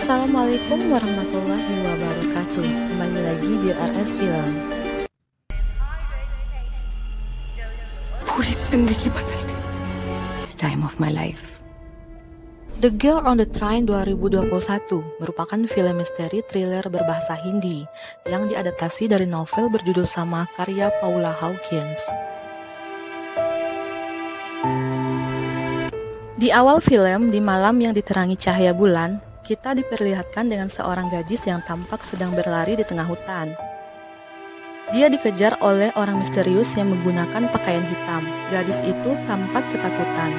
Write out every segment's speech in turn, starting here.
Assalamualaikum warahmatullahi wabarakatuh. Kembali lagi di RS Film. It's time of my life. The Girl on the Train 2021 merupakan film misteri thriller berbahasa Hindi yang diadaptasi dari novel berjudul sama karya Paula Hawkins. Di awal film, di malam yang diterangi cahaya bulan, kita diperlihatkan dengan seorang gadis yang tampak sedang berlari di tengah hutan. Dia dikejar oleh orang misterius yang menggunakan pakaian hitam. Gadis itu tampak ketakutan.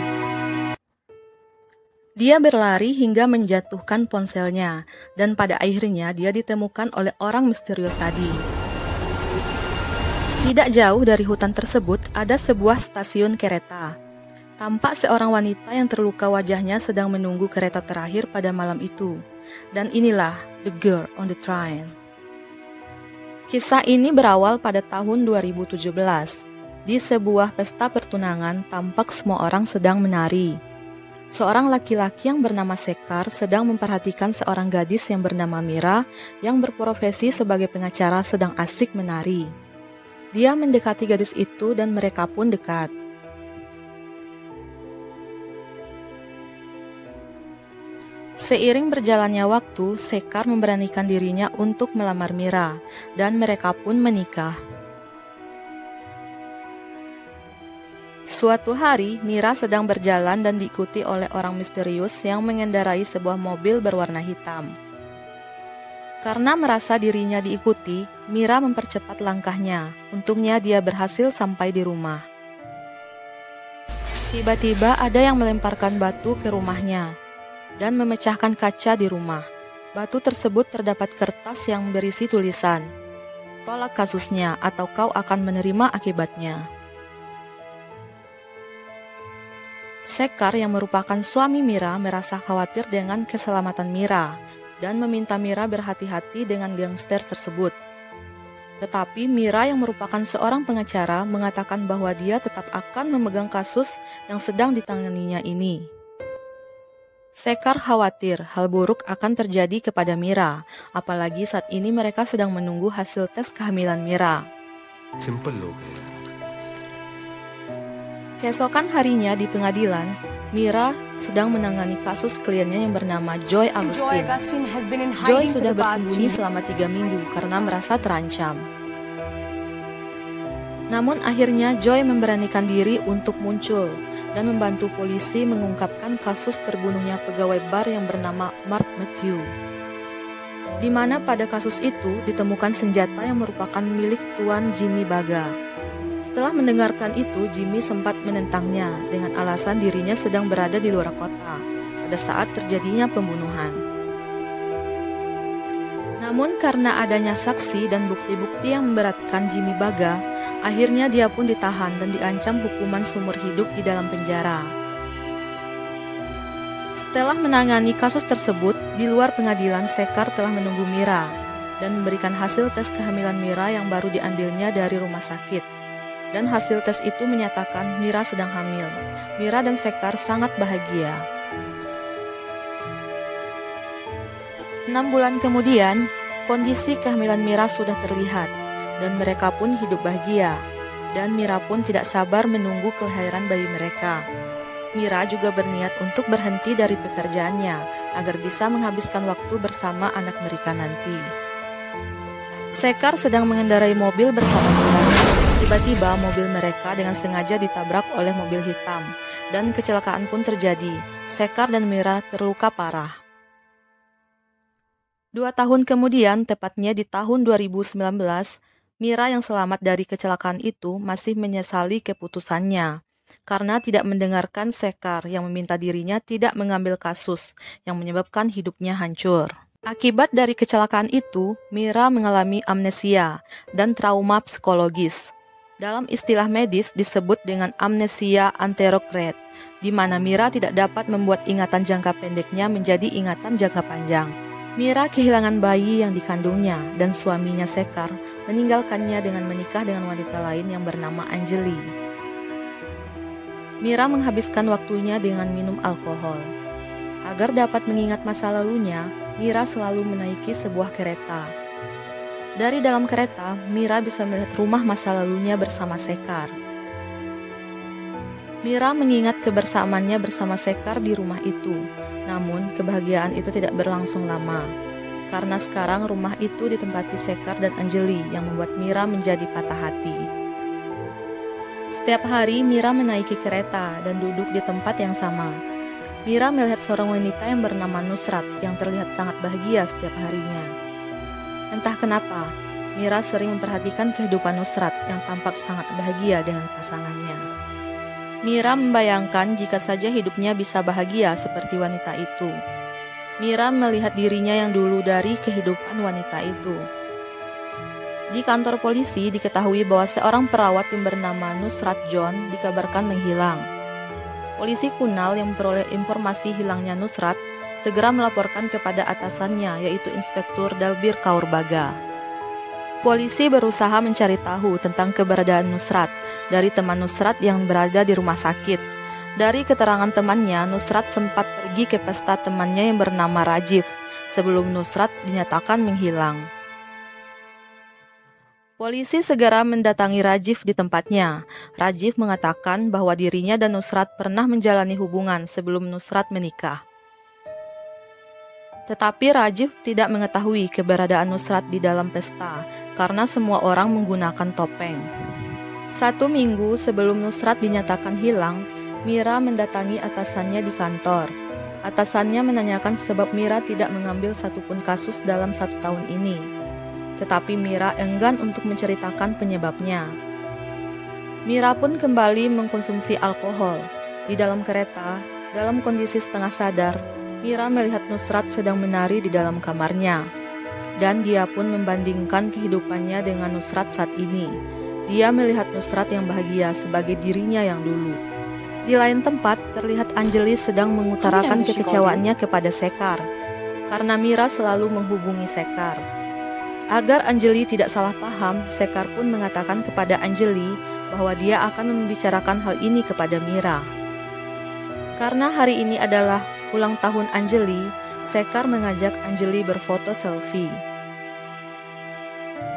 Dia berlari hingga menjatuhkan ponselnya, dan pada akhirnya dia ditemukan oleh orang misterius tadi. Tidak jauh dari hutan tersebut ada sebuah stasiun kereta. Tampak seorang wanita yang terluka wajahnya sedang menunggu kereta terakhir pada malam itu. Dan inilah The Girl on the Train. Kisah ini berawal pada tahun 2017. Di sebuah pesta pertunangan, tampak semua orang sedang menari. Seorang laki-laki yang bernama Sekar sedang memperhatikan seorang gadis yang bernama Mira yang berprofesi sebagai pengacara sedang asik menari. Dia mendekati gadis itu dan mereka pun dekat. Seiring berjalannya waktu, Sekar memberanikan dirinya untuk melamar Mira, dan mereka pun menikah. Suatu hari, Mira sedang berjalan dan diikuti oleh orang misterius yang mengendarai sebuah mobil berwarna hitam. Karena merasa dirinya diikuti, Mira mempercepat langkahnya. Untungnya dia berhasil sampai di rumah. Tiba-tiba ada yang melemparkan batu ke rumahnya dan memecahkan kaca di rumah. Batu tersebut terdapat kertas yang berisi tulisan, "Tolak kasusnya atau kau akan menerima akibatnya." Sekar yang merupakan suami Mira merasa khawatir dengan keselamatan Mira dan meminta Mira berhati-hati dengan gangster tersebut. Tetapi Mira yang merupakan seorang pengacara mengatakan bahwa dia tetap akan memegang kasus yang sedang ditanganinya ini. Sekar khawatir hal buruk akan terjadi kepada Mira, apalagi saat ini mereka sedang menunggu hasil tes kehamilan Mira. Keesokan harinya di pengadilan, Mira sedang menangani kasus kliennya yang bernama Joy Agustin. Joy sudah bersembunyi selama 3 minggu karena merasa terancam. Namun akhirnya Joy memberanikan diri untuk muncul dan membantu polisi mengungkapkan kasus terbunuhnya pegawai bar yang bernama Mark Matthew. Di mana pada kasus itu ditemukan senjata yang merupakan milik Tuan Jimmy Baga. Setelah mendengarkan itu, Jimmy sempat menentangnya dengan alasan dirinya sedang berada di luar kota pada saat terjadinya pembunuhan. Namun karena adanya saksi dan bukti-bukti yang memberatkan Jimmy Baga, akhirnya dia pun ditahan dan diancam hukuman seumur hidup di dalam penjara. Setelah menangani kasus tersebut, di luar pengadilan Sekar telah menunggu Mira dan memberikan hasil tes kehamilan Mira yang baru diambilnya dari rumah sakit. Dan hasil tes itu menyatakan Mira sedang hamil. Mira dan Sekar sangat bahagia. 6 bulan kemudian, kondisi kehamilan Mira sudah terlihat dan mereka pun hidup bahagia. Dan Mira pun tidak sabar menunggu kelahiran bayi mereka. Mira juga berniat untuk berhenti dari pekerjaannya agar bisa menghabiskan waktu bersama anak mereka nanti. Sekar sedang mengendarai mobil bersama Mira. Tiba-tiba mobil mereka dengan sengaja ditabrak oleh mobil hitam dan kecelakaan pun terjadi. Sekar dan Mira terluka parah. 2 tahun kemudian, tepatnya di tahun 2019, Mira yang selamat dari kecelakaan itu masih menyesali keputusannya karena tidak mendengarkan Sekar yang meminta dirinya tidak mengambil kasus yang menyebabkan hidupnya hancur. Akibat dari kecelakaan itu, Mira mengalami amnesia dan trauma psikologis. Dalam istilah medis disebut dengan amnesia anterograde, di mana Mira tidak dapat membuat ingatan jangka pendeknya menjadi ingatan jangka panjang. Mira kehilangan bayi yang dikandungnya dan suaminya Sekar meninggalkannya dengan menikah dengan wanita lain yang bernama Anjali. Mira menghabiskan waktunya dengan minum alkohol. Agar dapat mengingat masa lalunya, Mira selalu menaiki sebuah kereta. Dari dalam kereta, Mira bisa melihat rumah masa lalunya bersama Sekar. Mira mengingat kebersamaannya bersama Sekar di rumah itu. Namun, kebahagiaan itu tidak berlangsung lama. Karena sekarang rumah itu ditempati Sekar dan Anjali yang membuat Mira menjadi patah hati. Setiap hari Mira menaiki kereta dan duduk di tempat yang sama. Mira melihat seorang wanita yang bernama Nusrat yang terlihat sangat bahagia setiap harinya. Entah kenapa, Mira sering memperhatikan kehidupan Nusrat yang tampak sangat bahagia dengan pasangannya. Mira membayangkan jika saja hidupnya bisa bahagia seperti wanita itu. Mira melihat dirinya yang dulu dari kehidupan wanita itu. Di kantor polisi diketahui bahwa seorang perawat yang bernama Nusrat John dikabarkan menghilang. Polisi Kunal yang memperoleh informasi hilangnya Nusrat segera melaporkan kepada atasannya, yaitu Inspektur Dalbir Kaur Baga. Polisi berusaha mencari tahu tentang keberadaan Nusrat dari teman Nusrat yang berada di rumah sakit. Dari keterangan temannya, Nusrat sempat pergi ke pesta temannya yang bernama Rajiv sebelum Nusrat dinyatakan menghilang. Polisi segera mendatangi Rajiv di tempatnya. Rajiv mengatakan bahwa dirinya dan Nusrat pernah menjalani hubungan sebelum Nusrat menikah. Tetapi Rajiv tidak mengetahui keberadaan Nusrat di dalam pesta karena semua orang menggunakan topeng. 1 minggu sebelum Nusrat dinyatakan hilang, Mira mendatangi atasannya di kantor. Atasannya menanyakan sebab Mira tidak mengambil satupun kasus dalam 1 tahun ini. Tetapi Mira enggan untuk menceritakan penyebabnya. Mira pun kembali mengkonsumsi alkohol. Di dalam kereta, dalam kondisi setengah sadar, Mira melihat Nusrat sedang menari di dalam kamarnya. Dan dia pun membandingkan kehidupannya dengan Nusrat saat ini. Dia melihat Nusrat yang bahagia sebagai dirinya yang dulu. Di lain tempat, terlihat Anjali sedang mengutarakan kekecewaannya kepada Sekar. Karena Mira selalu menghubungi Sekar. Agar Anjali tidak salah paham, Sekar pun mengatakan kepada Anjali bahwa dia akan membicarakan hal ini kepada Mira. Karena hari ini adalah ulang tahun Anjali, Sekar mengajak Anjali berfoto selfie.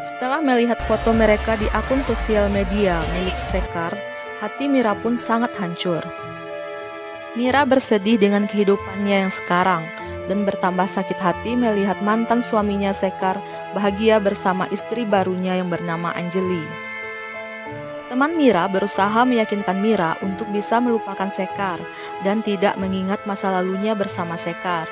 Setelah melihat foto mereka di akun sosial media milik Sekar, hati Mira pun sangat hancur. Mira bersedih dengan kehidupannya yang sekarang dan bertambah sakit hati melihat mantan suaminya Sekar bahagia bersama istri barunya yang bernama Anjali. Teman Mira berusaha meyakinkan Mira untuk bisa melupakan Sekar dan tidak mengingat masa lalunya bersama Sekar.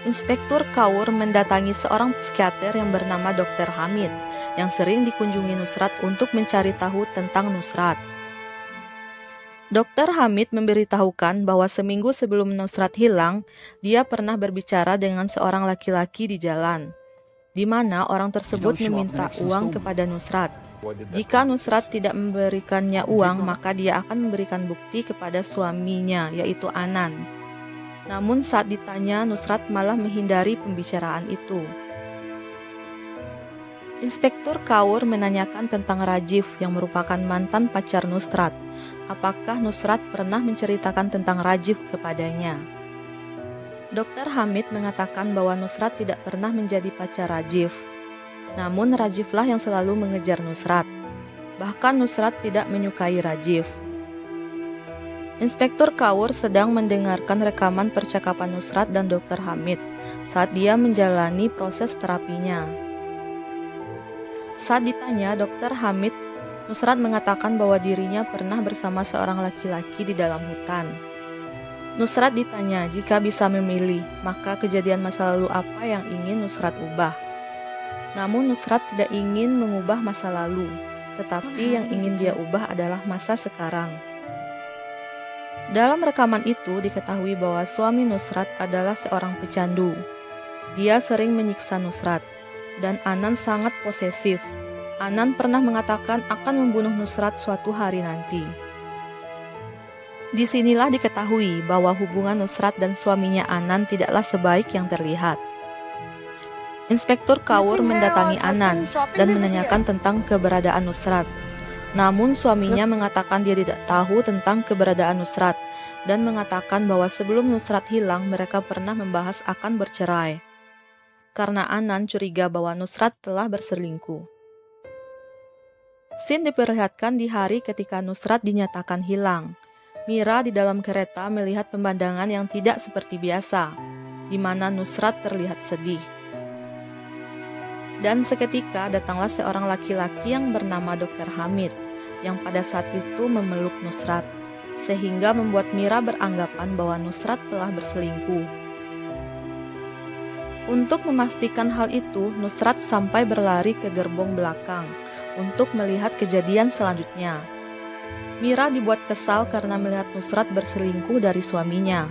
Inspektur Kaur mendatangi seorang psikiater yang bernama Dr. Hamid yang sering dikunjungi Nusrat untuk mencari tahu tentang Nusrat. Dr. Hamid memberitahukan bahwa seminggu sebelum Nusrat hilang, dia pernah berbicara dengan seorang laki-laki di jalan, di mana orang tersebut meminta uang kepada Nusrat. Jika Nusrat tidak memberikannya uang, maka dia akan memberikan bukti kepada suaminya, yaitu Anan. Namun saat ditanya, Nusrat malah menghindari pembicaraan itu. Inspektur Kaur menanyakan tentang Rajiv yang merupakan mantan pacar Nusrat. Apakah Nusrat pernah menceritakan tentang Rajiv kepadanya? Dr. Hamid mengatakan bahwa Nusrat tidak pernah menjadi pacar Rajiv. Namun Rajivlah yang selalu mengejar Nusrat. Bahkan Nusrat tidak menyukai Rajiv. Inspektur Kaur sedang mendengarkan rekaman percakapan Nusrat dan Dr. Hamid saat dia menjalani proses terapinya. Saat ditanya Dr. Hamid, Nusrat mengatakan bahwa dirinya pernah bersama seorang laki-laki di dalam hutan. Nusrat ditanya jika bisa memilih, maka kejadian masa lalu apa yang ingin Nusrat ubah. Namun Nusrat tidak ingin mengubah masa lalu, tetapi yang ingin dia ubah adalah masa sekarang. Dalam rekaman itu diketahui bahwa suami Nusrat adalah seorang pecandu. Dia sering menyiksa Nusrat, dan Anan sangat posesif. Anan pernah mengatakan akan membunuh Nusrat suatu hari nanti. Disinilah diketahui bahwa hubungan Nusrat dan suaminya Anan tidaklah sebaik yang terlihat. Inspektur Kaur mendatangi Anan dan menanyakan tentang keberadaan Nusrat. Namun suaminya mengatakan dia tidak tahu tentang keberadaan Nusrat dan mengatakan bahwa sebelum Nusrat hilang mereka pernah membahas akan bercerai. Karena Anan curiga bahwa Nusrat telah berselingkuh. Scene diperlihatkan di hari ketika Nusrat dinyatakan hilang. Mira di dalam kereta melihat pemandangan yang tidak seperti biasa, di mana Nusrat terlihat sedih. Dan seketika datanglah seorang laki-laki yang bernama Dr. Hamid, yang pada saat itu memeluk Nusrat, sehingga membuat Mira beranggapan bahwa Nusrat telah berselingkuh. Untuk memastikan hal itu, Nusrat sampai berlari ke gerbong belakang untuk melihat kejadian selanjutnya. Mira dibuat kesal karena melihat Nusrat berselingkuh dari suaminya.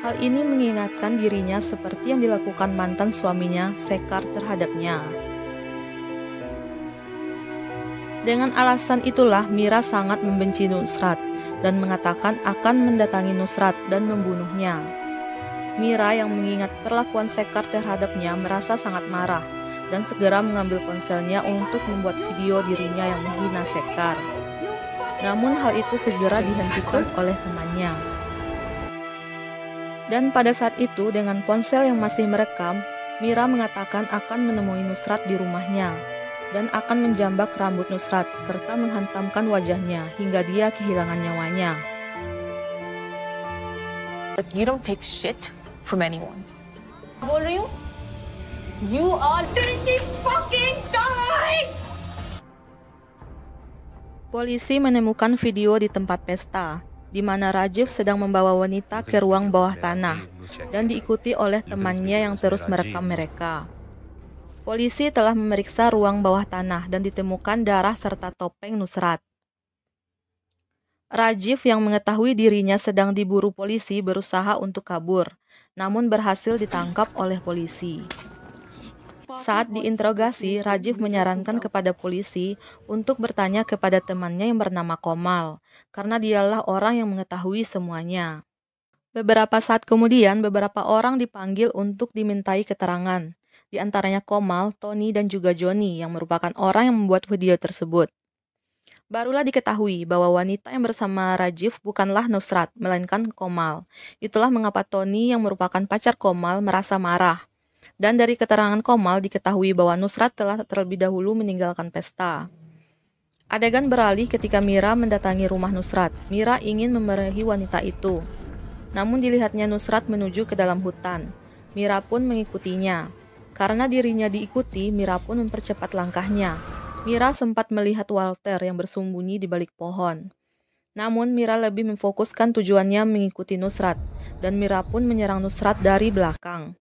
Hal ini mengingatkan dirinya seperti yang dilakukan mantan suaminya, Sekar, terhadapnya. Dengan alasan itulah Mira sangat membenci Nusrat dan mengatakan akan mendatangi Nusrat dan membunuhnya. Mira yang mengingat perlakuan Sekar terhadapnya merasa sangat marah dan segera mengambil ponselnya untuk membuat video dirinya yang menghina Sekar. Namun hal itu segera dihentikan oleh temannya. Dan pada saat itu dengan ponsel yang masih merekam, Mira mengatakan akan menemui Nusrat di rumahnya dan akan menjambak rambut Nusrat serta menghantamkan wajahnya hingga dia kehilangan nyawanya. You don't take shit from anyone. बोल रही हूँ? You are till she fucking dies. Polisi menemukan video di tempat pesta, di mana Rajiv sedang membawa wanita ke ruang bawah tanah dan diikuti oleh temannya yang terus merekam mereka. Polisi telah memeriksa ruang bawah tanah dan ditemukan darah serta topeng Nusrat. Rajiv yang mengetahui dirinya sedang diburu polisi berusaha untuk kabur, namun berhasil ditangkap oleh polisi. Saat diinterogasi, Rajiv menyarankan kepada polisi untuk bertanya kepada temannya yang bernama Komal, karena dialah orang yang mengetahui semuanya. Beberapa saat kemudian, beberapa orang dipanggil untuk dimintai keterangan, di antaranya Komal, Tony, dan juga Johnny yang merupakan orang yang membuat video tersebut. Barulah diketahui bahwa wanita yang bersama Rajiv bukanlah Nusrat, melainkan Komal. Itulah mengapa Tony yang merupakan pacar Komal merasa marah. Dan dari keterangan Komal diketahui bahwa Nusrat telah terlebih dahulu meninggalkan pesta. Adegan beralih ketika Mira mendatangi rumah Nusrat. Mira ingin memarahi wanita itu. Namun dilihatnya Nusrat menuju ke dalam hutan. Mira pun mengikutinya. Karena dirinya diikuti, Mira pun mempercepat langkahnya. Mira sempat melihat Walter yang bersembunyi di balik pohon. Namun Mira lebih memfokuskan tujuannya mengikuti Nusrat. Dan Mira pun menyerang Nusrat dari belakang.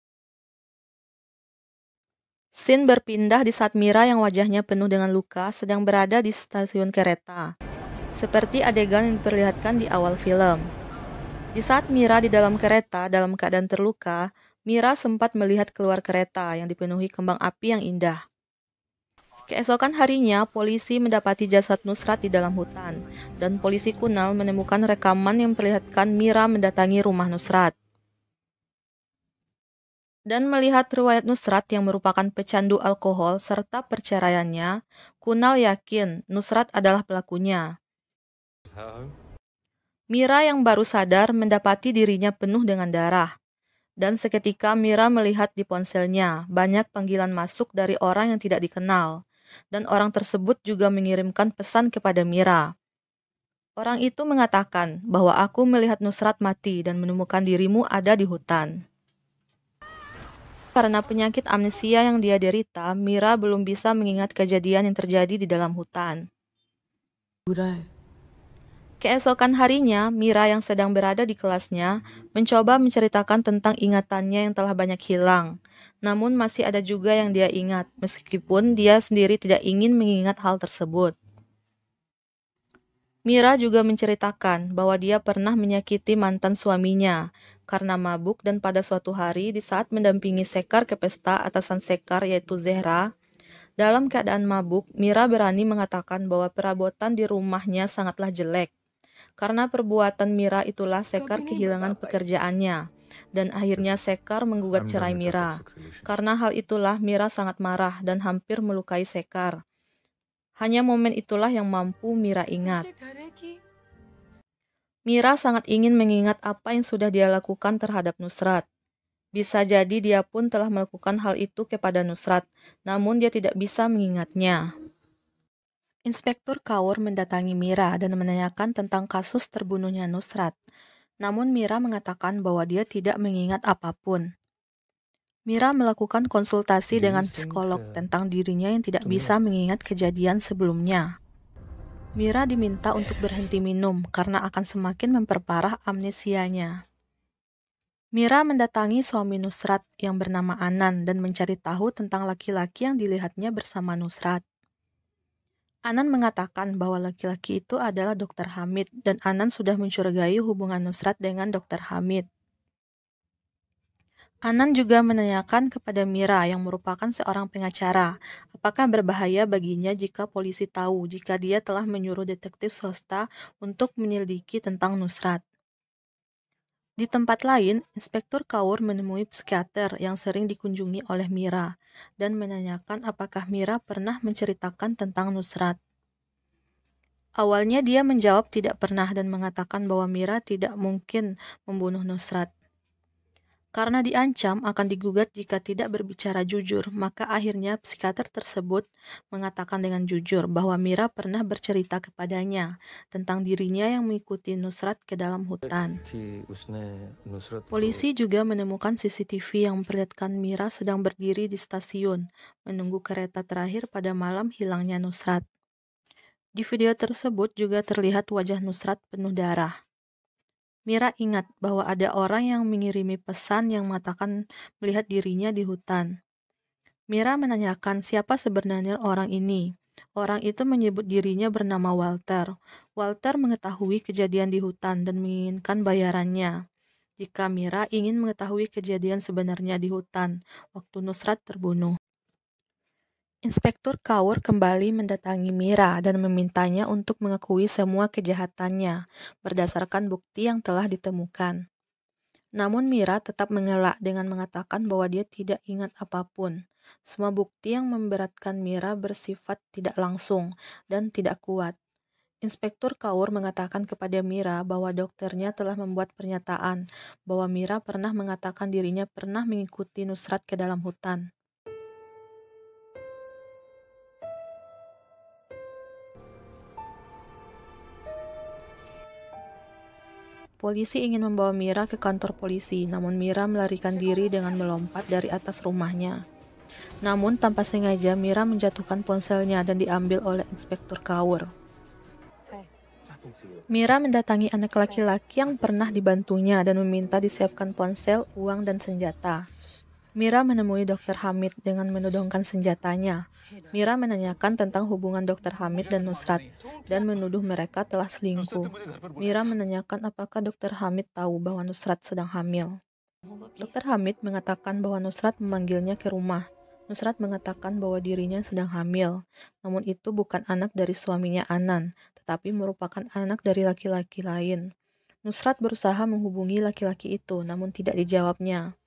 Scene berpindah di saat Mira yang wajahnya penuh dengan luka sedang berada di stasiun kereta, seperti adegan yang diperlihatkan di awal film. Di saat Mira di dalam kereta dalam keadaan terluka, Mira sempat melihat keluar kereta yang dipenuhi kembang api yang indah. Keesokan harinya, polisi mendapati jasad Nusrat di dalam hutan, dan polisi Kunal menemukan rekaman yang memperlihatkan Mira mendatangi rumah Nusrat. Dan melihat riwayat Nusrat yang merupakan pecandu alkohol serta perceraiannya, Kunal yakin Nusrat adalah pelakunya. Mira yang baru sadar mendapati dirinya penuh dengan darah. Dan seketika Mira melihat di ponselnya banyak panggilan masuk dari orang yang tidak dikenal. Dan orang tersebut juga mengirimkan pesan kepada Mira. Orang itu mengatakan bahwa aku melihat Nusrat mati dan menemukan dirimu ada di hutan. Karena penyakit amnesia yang dia derita, Mira belum bisa mengingat kejadian yang terjadi di dalam hutan. Keesokan harinya, Mira yang sedang berada di kelasnya mencoba menceritakan tentang ingatannya yang telah banyak hilang. Namun masih ada juga yang dia ingat, meskipun dia sendiri tidak ingin mengingat hal tersebut. Mira juga menceritakan bahwa dia pernah menyakiti mantan suaminya karena mabuk dan pada suatu hari di saat mendampingi Sekar ke pesta atasan Sekar yaitu Zehra, dalam keadaan mabuk, Mira berani mengatakan bahwa perabotan di rumahnya sangatlah jelek. Karena perbuatan Mira itulah Sekar kehilangan pekerjaannya dan akhirnya Sekar menggugat cerai Mira. Karena hal itulah Mira sangat marah dan hampir melukai Sekar. Hanya momen itulah yang mampu Mira ingat. Mira sangat ingin mengingat apa yang sudah dia lakukan terhadap Nusrat. Bisa jadi dia pun telah melakukan hal itu kepada Nusrat, namun dia tidak bisa mengingatnya. Inspektur Kaur mendatangi Mira dan menanyakan tentang kasus terbunuhnya Nusrat. Namun Mira mengatakan bahwa dia tidak mengingat apapun. Mira melakukan konsultasi dengan psikolog tentang dirinya yang tidak bisa mengingat kejadian sebelumnya. Mira diminta untuk berhenti minum karena akan semakin memperparah amnesianya. Mira mendatangi suami Nusrat yang bernama Anan dan mencari tahu tentang laki-laki yang dilihatnya bersama Nusrat. Anan mengatakan bahwa laki-laki itu adalah Dr. Hamid dan Anan sudah mencurigai hubungan Nusrat dengan Dr. Hamid. Anan juga menanyakan kepada Mira yang merupakan seorang pengacara, apakah berbahaya baginya jika polisi tahu jika dia telah menyuruh detektif swasta untuk menyelidiki tentang Nusrat. Di tempat lain, Inspektur Kaur menemui psikiater yang sering dikunjungi oleh Mira dan menanyakan apakah Mira pernah menceritakan tentang Nusrat. Awalnya dia menjawab tidak pernah dan mengatakan bahwa Mira tidak mungkin membunuh Nusrat. Karena diancam akan digugat jika tidak berbicara jujur, maka akhirnya psikiater tersebut mengatakan dengan jujur bahwa Mira pernah bercerita kepadanya tentang dirinya yang mengikuti Nusrat ke dalam hutan. Polisi juga menemukan CCTV yang memperlihatkan Mira sedang berdiri di stasiun, menunggu kereta terakhir pada malam hilangnya Nusrat. Di video tersebut juga terlihat wajah Nusrat penuh darah. Mira ingat bahwa ada orang yang mengirimi pesan yang mengatakan melihat dirinya di hutan. Mira menanyakan siapa sebenarnya orang ini. Orang itu menyebut dirinya bernama Walter. Walter mengetahui kejadian di hutan dan menginginkan bayarannya. Jika Mira ingin mengetahui kejadian sebenarnya di hutan, waktu Nusrat terbunuh. Inspektur Kaur kembali mendatangi Mira dan memintanya untuk mengakui semua kejahatannya berdasarkan bukti yang telah ditemukan. Namun Mira tetap mengelak dengan mengatakan bahwa dia tidak ingat apapun. Semua bukti yang memberatkan Mira bersifat tidak langsung dan tidak kuat. Inspektur Kaur mengatakan kepada Mira bahwa dokternya telah membuat pernyataan bahwa Mira pernah mengatakan dirinya pernah mengikuti Nusrat ke dalam hutan. Polisi ingin membawa Mira ke kantor polisi, namun Mira melarikan diri dengan melompat dari atas rumahnya. Namun tanpa sengaja Mira menjatuhkan ponselnya dan diambil oleh Inspektur Kaur. Mira mendatangi anak laki-laki yang pernah dibantunya dan meminta disiapkan ponsel, uang, dan senjata. Mira menemui Dr. Hamid dengan menodongkan senjatanya. Mira menanyakan tentang hubungan Dr. Hamid dan Nusrat dan menuduh mereka telah selingkuh. Mira menanyakan apakah Dr. Hamid tahu bahwa Nusrat sedang hamil. Dr. Hamid mengatakan bahwa Nusrat memanggilnya ke rumah. Nusrat mengatakan bahwa dirinya sedang hamil, namun itu bukan anak dari suaminya Anan, tetapi merupakan anak dari laki-laki lain. Nusrat berusaha menghubungi laki-laki itu, namun tidak dijawabnya.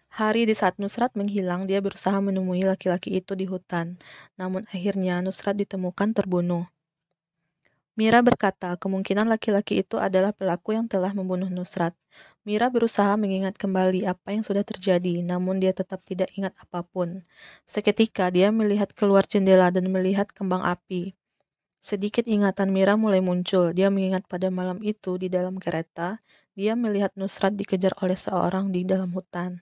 Hari di saat Nusrat menghilang, dia berusaha menemui laki-laki itu di hutan. Namun akhirnya Nusrat ditemukan terbunuh. Mira berkata kemungkinan laki-laki itu adalah pelaku yang telah membunuh Nusrat. Mira berusaha mengingat kembali apa yang sudah terjadi, namun dia tetap tidak ingat apapun. Seketika dia melihat keluar jendela dan melihat kembang api. Sedikit ingatan Mira mulai muncul. Dia mengingat pada malam itu di dalam kereta, dia melihat Nusrat dikejar oleh seorang di dalam hutan.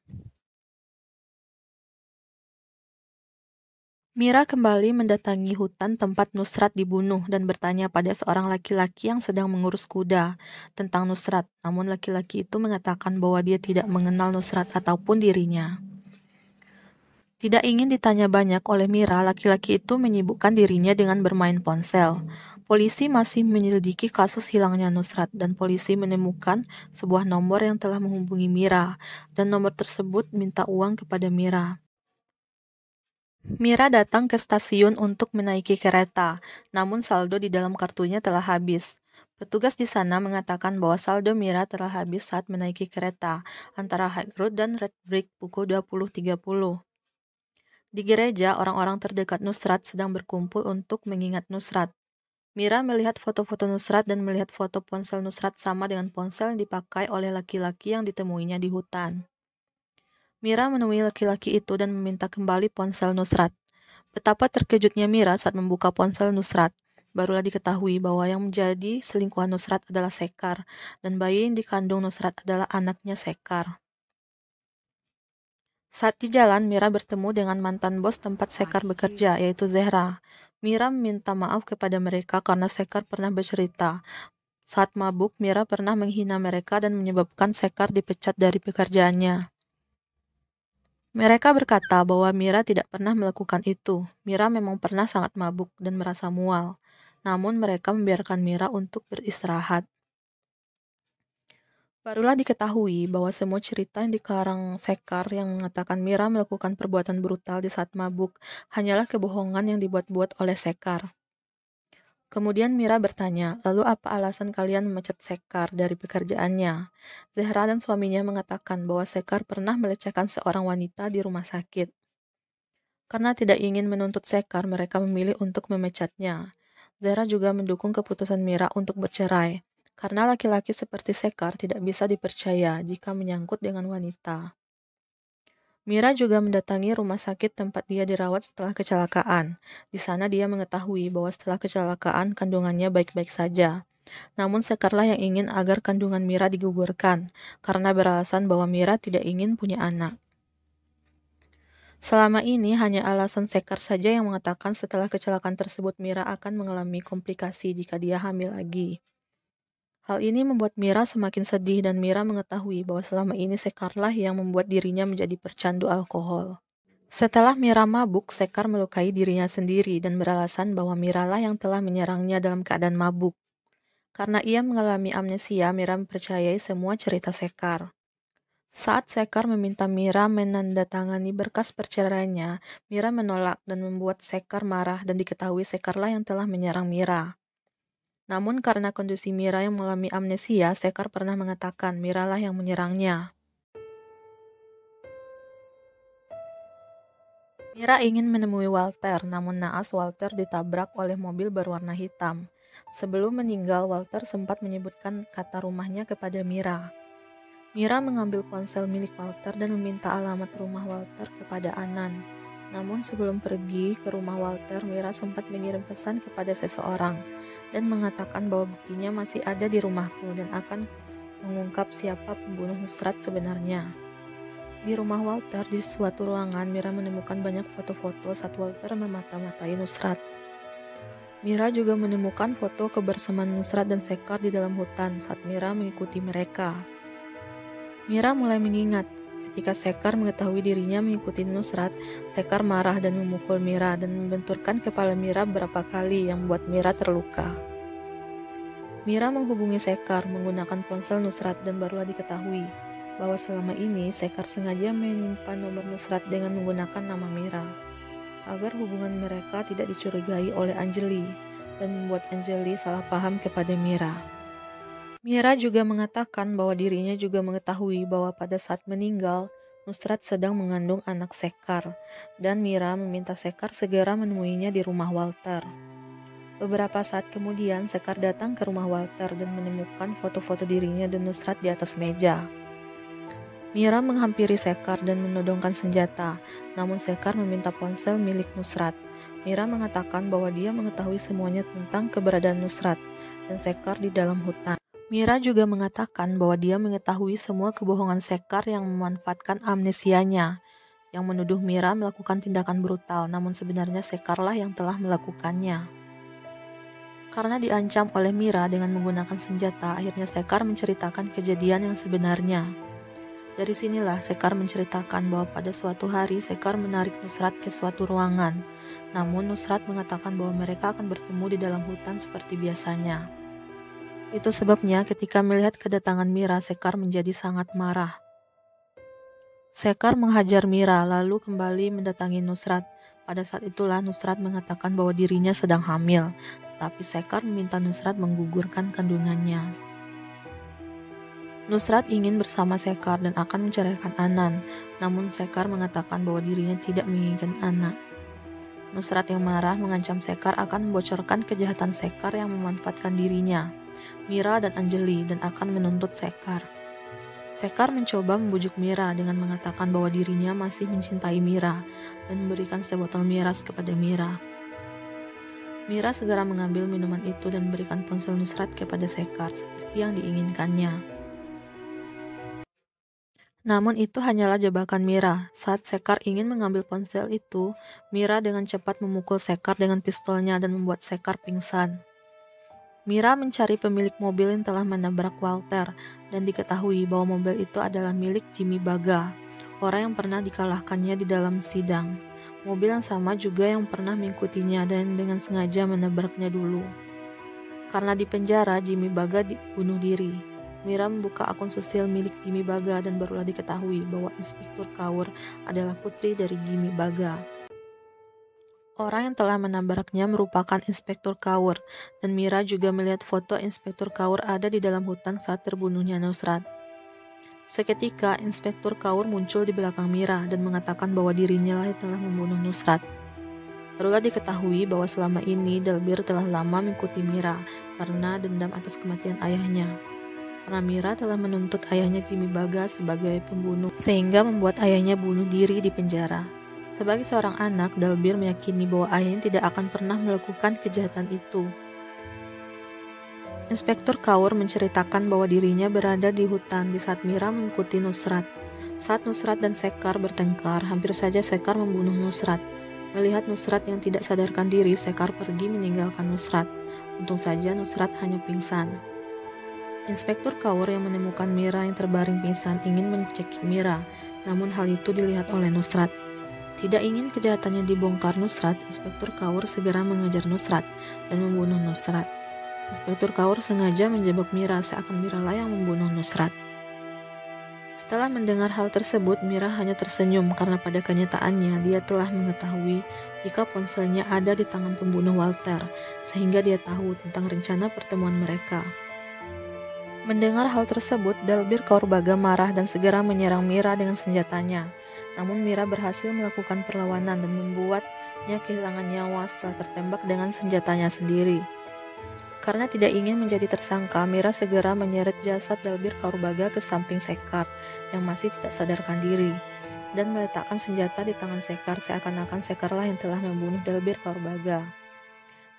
Mira kembali mendatangi hutan tempat Nusrat dibunuh dan bertanya pada seorang laki-laki yang sedang mengurus kuda tentang Nusrat. Namun laki-laki itu mengatakan bahwa dia tidak mengenal Nusrat ataupun dirinya. Tidak ingin ditanya banyak oleh Mira, laki-laki itu menyibukkan dirinya dengan bermain ponsel. Polisi masih menyelidiki kasus hilangnya Nusrat dan polisi menemukan sebuah nomor yang telah menghubungi Mira dan nomor tersebut minta uang kepada Mira. Mira datang ke stasiun untuk menaiki kereta, namun saldo di dalam kartunya telah habis. Petugas di sana mengatakan bahwa saldo Mira telah habis saat menaiki kereta antara High Road dan Red Brick pukul 20.30. Di gereja, orang-orang terdekat Nusrat sedang berkumpul untuk mengingat Nusrat. Mira melihat foto-foto Nusrat dan melihat foto ponsel Nusrat sama dengan ponsel yang dipakai oleh laki-laki yang ditemuinya di hutan. Mira menemui laki-laki itu dan meminta kembali ponsel Nusrat. Betapa terkejutnya Mira saat membuka ponsel Nusrat. Barulah diketahui bahwa yang menjadi selingkuhan Nusrat adalah Sekar, dan bayi yang dikandung Nusrat adalah anaknya Sekar. Saat di jalan, Mira bertemu dengan mantan bos tempat Sekar bekerja, yaitu Zehra. Mira meminta maaf kepada mereka karena Sekar pernah bercerita. Saat mabuk, Mira pernah menghina mereka dan menyebabkan Sekar dipecat dari pekerjaannya. Mereka berkata bahwa Mira tidak pernah melakukan itu. Mira memang pernah sangat mabuk dan merasa mual. Namun mereka membiarkan Mira untuk beristirahat. Barulah diketahui bahwa semua cerita yang dikarang Sekar yang mengatakan Mira melakukan perbuatan brutal di saat mabuk hanyalah kebohongan yang dibuat-buat oleh Sekar. Kemudian Mira bertanya, lalu apa alasan kalian memecat Sekar dari pekerjaannya? Zehra dan suaminya mengatakan bahwa Sekar pernah melecehkan seorang wanita di rumah sakit. Karena tidak ingin menuntut Sekar, mereka memilih untuk memecatnya. Zehra juga mendukung keputusan Mira untuk bercerai. Karena laki-laki seperti Sekar tidak bisa dipercaya jika menyangkut dengan wanita. Mira juga mendatangi rumah sakit tempat dia dirawat setelah kecelakaan. Di sana dia mengetahui bahwa setelah kecelakaan kandungannya baik-baik saja. Namun Sekarlah yang ingin agar kandungan Mira digugurkan, karena beralasan bahwa Mira tidak ingin punya anak. Selama ini hanya alasan Sekar saja yang mengatakan setelah kecelakaan tersebut Mira akan mengalami komplikasi jika dia hamil lagi. Hal ini membuat Mira semakin sedih dan Mira mengetahui bahwa selama ini Sekarlah yang membuat dirinya menjadi pecandu alkohol. Setelah Mira mabuk, Sekar melukai dirinya sendiri dan beralasan bahwa Miralah yang telah menyerangnya dalam keadaan mabuk. Karena ia mengalami amnesia, Mira mempercayai semua cerita Sekar. Saat Sekar meminta Mira menandatangani berkas perceraiannya, Mira menolak dan membuat Sekar marah dan diketahui Sekarlah yang telah menyerang Mira. Namun karena kondisi Mira yang mengalami amnesia, Sekar pernah mengatakan Miralah yang menyerangnya. Mira ingin menemui Walter, namun naas Walter ditabrak oleh mobil berwarna hitam. Sebelum meninggal, Walter sempat menyebutkan kata rumahnya kepada Mira. Mira mengambil ponsel milik Walter dan meminta alamat rumah Walter kepada Anan. Namun sebelum pergi ke rumah Walter, Mira sempat mengirim pesan kepada seseorang dan mengatakan bahwa buktinya masih ada di rumahku dan akan mengungkap siapa pembunuh Nusrat sebenarnya. Di rumah Walter, di suatu ruangan, Mira menemukan banyak foto-foto saat Walter memata-matai Nusrat. Mira juga menemukan foto kebersamaan Nusrat dan Sekar di dalam hutan saat Mira mengikuti mereka. Mira mulai mengingat ketika Sekar mengetahui dirinya mengikuti Nusrat, Sekar marah dan memukul Mira dan membenturkan kepala Mira beberapa kali yang membuat Mira terluka. Mira menghubungi Sekar menggunakan ponsel Nusrat dan barulah diketahui bahwa selama ini Sekar sengaja menyimpan nomor Nusrat dengan menggunakan nama Mira agar hubungan mereka tidak dicurigai oleh Anjali dan membuat Anjali salah paham kepada Mira. Mira juga mengatakan bahwa dirinya juga mengetahui bahwa pada saat meninggal, Nusrat sedang mengandung anak Sekar, dan Mira meminta Sekar segera menemuinya di rumah Walter. Beberapa saat kemudian, Sekar datang ke rumah Walter dan menemukan foto-foto dirinya dan Nusrat di atas meja. Mira menghampiri Sekar dan menodongkan senjata, namun Sekar meminta ponsel milik Nusrat. Mira mengatakan bahwa dia mengetahui semuanya tentang keberadaan Nusrat dan Sekar di dalam hutan. Mira juga mengatakan bahwa dia mengetahui semua kebohongan Sekar yang memanfaatkan amnesianya, yang menuduh Mira melakukan tindakan brutal, namun sebenarnya Sekarlah yang telah melakukannya. Karena diancam oleh Mira dengan menggunakan senjata, akhirnya Sekar menceritakan kejadian yang sebenarnya. Dari sinilah Sekar menceritakan bahwa pada suatu hari Sekar menarik Nusrat ke suatu ruangan, namun Nusrat mengatakan bahwa mereka akan bertemu di dalam hutan seperti biasanya. Itu sebabnya ketika melihat kedatangan Mira, Sekar menjadi sangat marah. Sekar menghajar Mira lalu kembali mendatangi Nusrat. Pada saat itulah Nusrat mengatakan bahwa dirinya sedang hamil, tapi Sekar meminta Nusrat menggugurkan kandungannya. Nusrat ingin bersama Sekar dan akan menceraikan Anan, namun Sekar mengatakan bahwa dirinya tidak menginginkan anak. Nusrat yang marah mengancam Sekar akan membocorkan kejahatan Sekar yang memanfaatkan dirinya, Mira dan Anjali, dan akan menuntut Sekar. Sekar mencoba membujuk Mira dengan mengatakan bahwa dirinya masih mencintai Mira dan memberikan sebotol miras kepada Mira. Mira segera mengambil minuman itu dan memberikan ponsel Nusrat kepada Sekar seperti yang diinginkannya. Namun itu hanyalah jebakan Mira. Saat Sekar ingin mengambil ponsel itu, Mira dengan cepat memukul Sekar dengan pistolnya dan membuat Sekar pingsan. Mira mencari pemilik mobil yang telah menabrak Walter dan diketahui bahwa mobil itu adalah milik Jimmy Baga, orang yang pernah dikalahkannya di dalam sidang. Mobil yang sama juga yang pernah mengikutinya dan dengan sengaja menabraknya dulu. Karena di penjara, Jimmy Baga dibunuh diri. Mira membuka akun sosial milik Jimmy Baga dan barulah diketahui bahwa Inspektur Kaur adalah putri dari Jimmy Baga. Orang yang telah menabraknya merupakan Inspektur Kaur, dan Mira juga melihat foto Inspektur Kaur ada di dalam hutan saat terbunuhnya Nusrat. Seketika, Inspektur Kaur muncul di belakang Mira dan mengatakan bahwa dirinya lah yang telah membunuh Nusrat. Barulah diketahui bahwa selama ini Dalbir telah lama mengikuti Mira karena dendam atas kematian ayahnya. Karena Mira telah menuntut ayahnya Jimmy Baga sebagai pembunuh, sehingga membuat ayahnya bunuh diri di penjara. Sebagai seorang anak, Dalbir meyakini bahwa ayahnya tidak akan pernah melakukan kejahatan itu. Inspektur Kaur menceritakan bahwa dirinya berada di hutan di saat Mira mengikuti Nusrat. Saat Nusrat dan Sekar bertengkar, hampir saja Sekar membunuh Nusrat. Melihat Nusrat yang tidak sadarkan diri, Sekar pergi meninggalkan Nusrat. Untung saja Nusrat hanya pingsan. Inspektur Kaur yang menemukan Mira yang terbaring pingsan ingin mencekik Mira, namun hal itu dilihat oleh Nusrat. Tidak ingin kejahatannya dibongkar Nusrat, Inspektur Kaur segera mengejar Nusrat dan membunuh Nusrat. Inspektur Kaur sengaja menjebak Mira seakan Mira lah yang membunuh Nusrat. Setelah mendengar hal tersebut, Mira hanya tersenyum karena pada kenyataannya dia telah mengetahui jika ponselnya ada di tangan pembunuh Walter, sehingga dia tahu tentang rencana pertemuan mereka. Mendengar hal tersebut, Dalbir Kaur Baga marah dan segera menyerang Mira dengan senjatanya. Namun Mira berhasil melakukan perlawanan dan membuatnya kehilangan nyawa setelah tertembak dengan senjatanya sendiri. Karena tidak ingin menjadi tersangka, Mira segera menyeret jasad Dalbir Kaur Baga ke samping Sekar yang masih tidak sadarkan diri dan meletakkan senjata di tangan Sekar seakan-akan Sekarlah yang telah membunuh Dalbir Kaur Baga.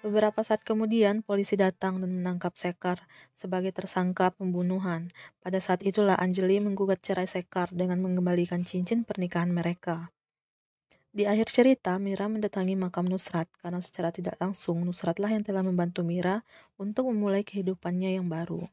Beberapa saat kemudian, polisi datang dan menangkap Sekar sebagai tersangka pembunuhan. Pada saat itulah Anjali menggugat cerai Sekar dengan mengembalikan cincin pernikahan mereka. Di akhir cerita, Mira mendatangi makam Nusrat karena secara tidak langsung Nusratlah yang telah membantu Mira untuk memulai kehidupannya yang baru.